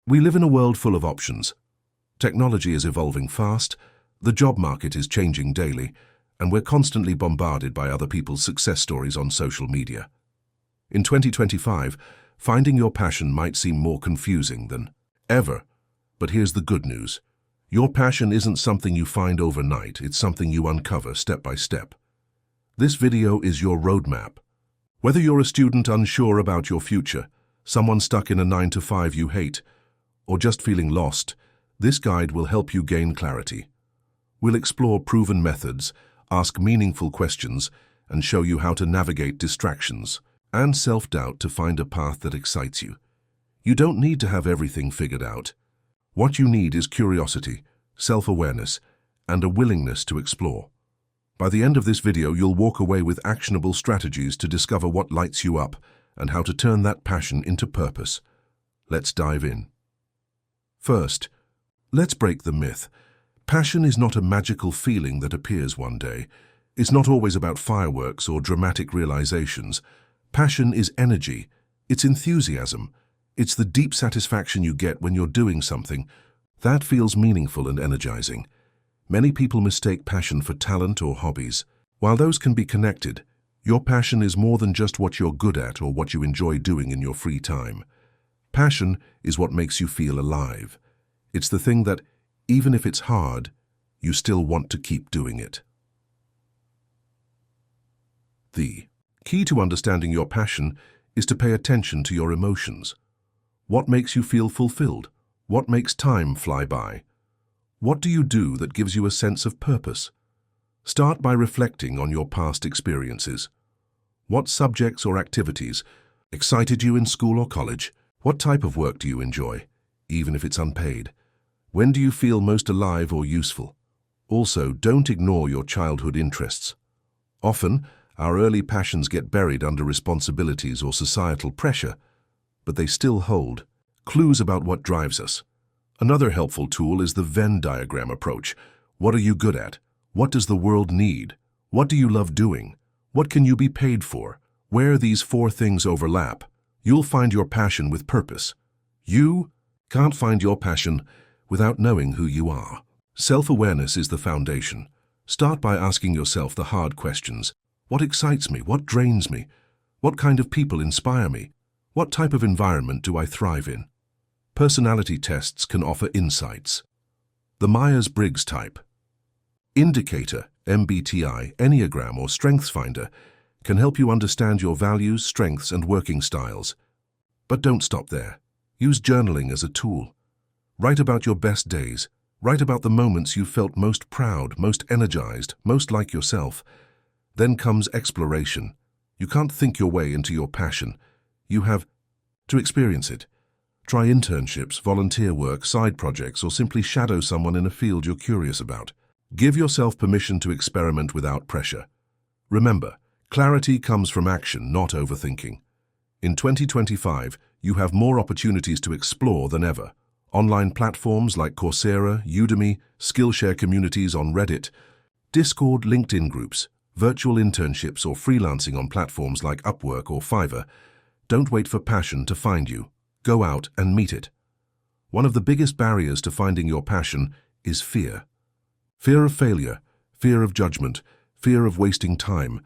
We live in a world full of options. Technology is evolving fast, the job market is changing daily, and we're constantly bombarded by other people's success stories on social media. In 2025, finding your passion might seem more confusing than ever. But here's the good news. Your passion isn't something you find overnight, it's something you uncover step by step. This video is your roadmap. Whether you're a student unsure about your future, someone stuck in a 9-to-5 you hate, or just feeling lost, this guide will help you gain clarity. We'll explore proven methods, ask meaningful questions, and show you how to navigate distractions and self-doubt to find a path that excites you. You don't need to have everything figured out. What you need is curiosity, self-awareness, and a willingness to explore. By the end of this video, you'll walk away with actionable strategies to discover what lights you up and how to turn that passion into purpose. Let's dive in. First, let's break the myth. Passion is not a magical feeling that appears one day. It's not always about fireworks or dramatic realizations. Passion is energy. It's enthusiasm. It's the deep satisfaction you get when you're doing something that feels meaningful and energizing. Many people mistake passion for talent or hobbies. While those can be connected, your passion is more than just what you're good at or what you enjoy doing in your free time. Passion is what makes you feel alive. It's the thing that, even if it's hard, you still want to keep doing it. The key to understanding your passion is to pay attention to your emotions. What makes you feel fulfilled? What makes time fly by? What do you do that gives you a sense of purpose? Start by reflecting on your past experiences. What subjects or activities excited you in school or college? What type of work do you enjoy, even if it's unpaid? When do you feel most alive or useful? Also, don't ignore your childhood interests. Often, our early passions get buried under responsibilities or societal pressure, but they still hold clues about what drives us. Another helpful tool is the Venn diagram approach. What are you good at? What does the world need? What do you love doing? What can you be paid for? Where these four things overlap, you'll find your passion with purpose. You can't find your passion without knowing who you are. Self-awareness is the foundation. Start by asking yourself the hard questions. What excites me? What drains me? What kind of people inspire me? What type of environment do I thrive in? Personality tests can offer insights. The Myers-Briggs type indicator, MBTI, Enneagram, or Strengths Finder can help you understand your values, strengths, and working styles. But don't stop there. Use journaling as a tool. Write about your best days. Write about the moments you felt most proud, most energized, most like yourself. Then comes exploration. You can't think your way into your passion. You have to experience it. Try internships, volunteer work, side projects, or simply shadow someone in a field you're curious about. Give yourself permission to experiment without pressure. Remember, clarity comes from action, not overthinking. In 2025, you have more opportunities to explore than ever. Online platforms like Coursera, Udemy, Skillshare communities on Reddit, Discord, LinkedIn groups, virtual internships, or freelancing on platforms like Upwork or Fiverr. Don't wait for passion to find you. Go out and meet it. One of the biggest barriers to finding your passion is fear. Fear of failure, fear of judgment, fear of wasting time.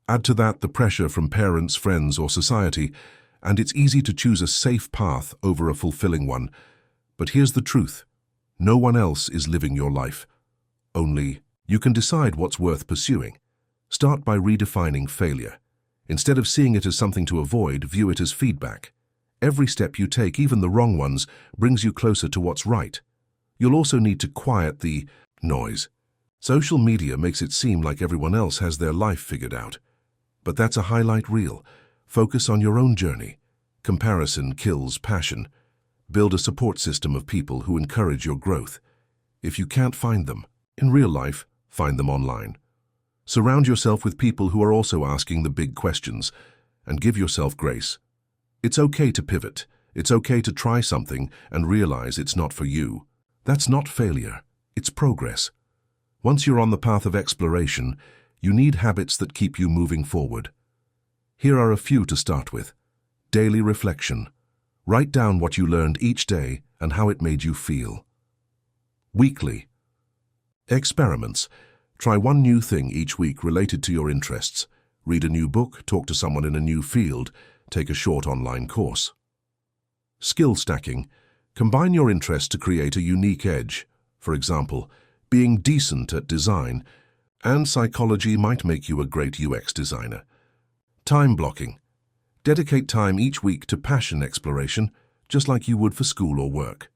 Add to that the pressure from parents, friends, or society, and it's easy to choose a safe path over a fulfilling one. But here's the truth. No one else is living your life. Only you can decide what's worth pursuing. Start by redefining failure. Instead of seeing it as something to avoid, view it as feedback. Every step you take, even the wrong ones, brings you closer to what's right. You'll also need to quiet the noise. Social media makes it seem like everyone else has their life figured out. But that's a highlight reel. Focus on your own journey. Comparison kills passion. Build a support system of people who encourage your growth. If you can't find them in real life, find them online. Surround yourself with people who are also asking the big questions, and give yourself grace. It's okay to pivot. It's okay to try something and realize it's not for you. That's not failure. It's progress. Once you're on the path of exploration, you need habits that keep you moving forward. Here are a few to start with. Daily reflection. Write down what you learned each day and how it made you feel. Weekly. Experiments. Try one new thing each week related to your interests. Read a new book, talk to someone in a new field, take a short online course. Skill stacking. Combine your interests to create a unique edge. For example, being decent at design, and psychology might make you a great UX designer. Time blocking. Dedicate time each week to passion exploration, just like you would for school or work.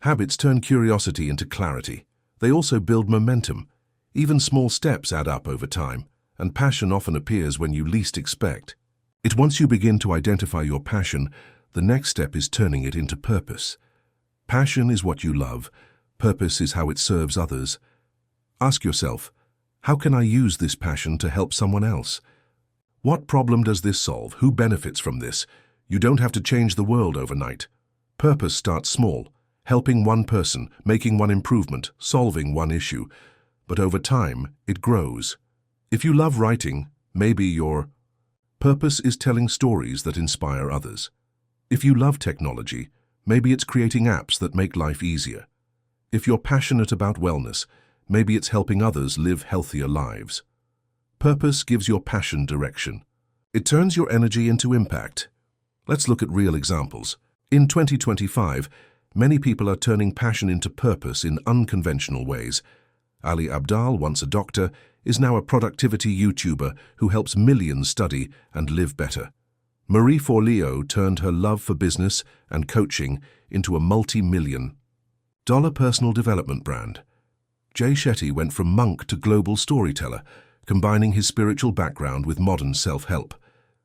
Habits turn curiosity into clarity. They also build momentum. Even small steps add up over time, and passion often appears when you least expect it. Once you begin to identify your passion, the next step is turning it into purpose. Passion is what you love. Purpose is how it serves others. Ask yourself, how can I use this passion to help someone else? What problem does this solve? Who benefits from this? You don't have to change the world overnight. Purpose starts small, helping one person, making one improvement, solving one issue. But over time, it grows. If you love writing, maybe your purpose is telling stories that inspire others. If you love technology, maybe it's creating apps that make life easier. If you're passionate about wellness, maybe it's helping others live healthier lives. Purpose gives your passion direction. It turns your energy into impact. Let's look at real examples. In 2025, many people are turning passion into purpose in unconventional ways. Ali Abdaal, once a doctor, is now a productivity YouTuber who helps millions study and live better. Marie Forleo turned her love for business and coaching into a multi-million-dollar personal development brand. Jay Shetty went from monk to global storyteller, combining his spiritual background with modern self-help.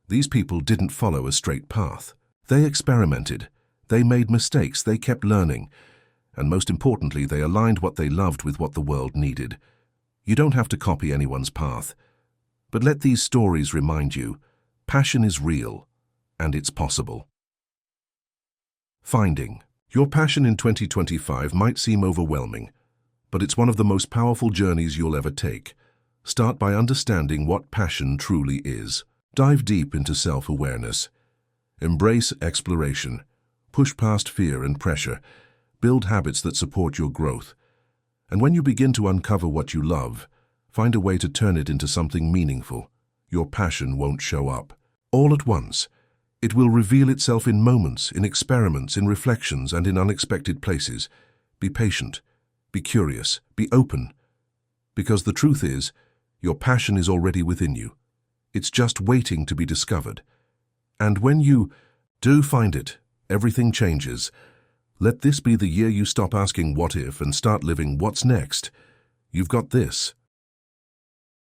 These people didn't follow a straight path. They experimented, they made mistakes, they kept learning, and most importantly, they aligned what they loved with what the world needed. You don't have to copy anyone's path, but let these stories remind you, passion is real, and it's possible. Finding your passion in 2025 might seem overwhelming, but it's one of the most powerful journeys you'll ever take. Start by understanding what passion truly is. Dive deep into self-awareness. Embrace exploration. Push past fear and pressure. Build habits that support your growth. And when you begin to uncover what you love, find a way to turn it into something meaningful. Your passion won't show up all at once. It will reveal itself in moments, in experiments, in reflections, and in unexpected places. Be patient. Be curious. Be open. Because the truth is, your passion is already within you. It's just waiting to be discovered. And when you do find it, everything changes. Let this be the year you stop asking what if and start living what's next. You've got this.